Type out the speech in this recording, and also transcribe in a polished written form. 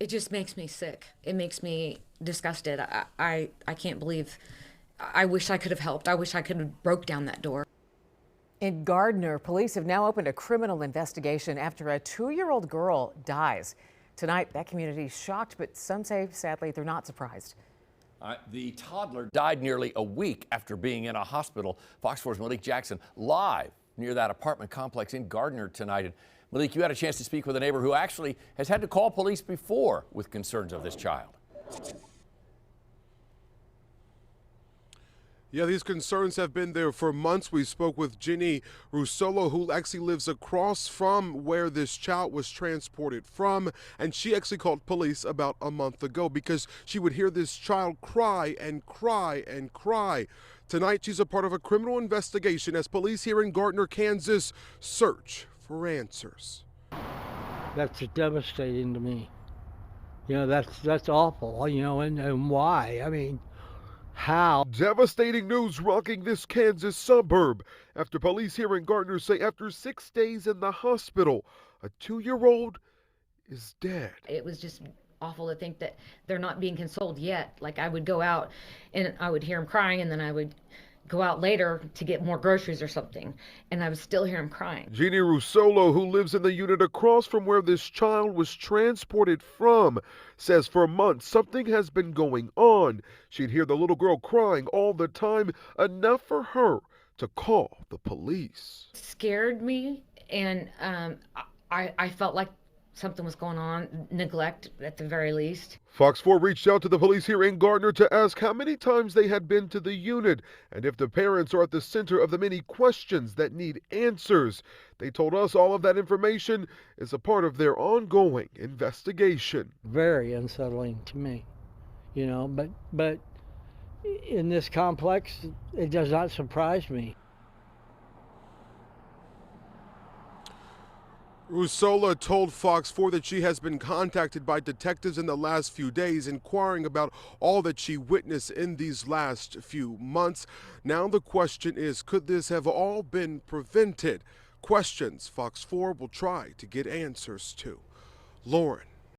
It just makes me sick. It makes me disgusted. I can't believe. I wish I could have helped. I wish I could have broke down that door. In Gardner, police have now opened a criminal investigation after a 2-year-old girl dies. Tonight, that community is shocked, but some say, sadly, they're not surprised. The toddler died nearly a week after being in a hospital. Fox 4's Malik Jackson live near that apartment complex in Gardner tonight. And Malik, you had a chance to speak with a neighbor who actually has had to call police before with concerns of this child. Yeah, these concerns have been there for months. We spoke with Ginny Russolo, who actually lives across from where this child was transported from, and she actually called police about a month ago because she would hear this child cry and cry and cry. Tonight, she's a part of a criminal investigation as police here in Gardner, Kansas, search for answers. That's devastating to me. That's awful, and why? I mean, how? Devastating news rocking this Kansas suburb after police here in Gardner say after 6 days in the hospital, a 2-year-old is dead. It was just awful to think that they're not being consoled yet. Like, I would go out and I would hear him crying, and then I would go out later to get more groceries or something, and I would still hear him crying. Jeannie Russolo, who lives in the unit across from where this child was transported from, says for months something has been going on. She'd hear the little girl crying all the time, enough for her to call the police. It scared me, and I felt like something was going on, neglect at the very least. Fox 4 reached out to the police here in Gardner to ask how many times they had been to the unit and if the parents are at the center of the many questions that need answers. They told us all of that information is a part of their ongoing investigation. Very unsettling to me, but in this complex, it does not surprise me. Russolo told Fox 4 that she has been contacted by detectives in the last few days inquiring about all that she witnessed in these last few months. Now the question is, could this have all been prevented? Questions Fox 4 will try to get answers to. Lauren.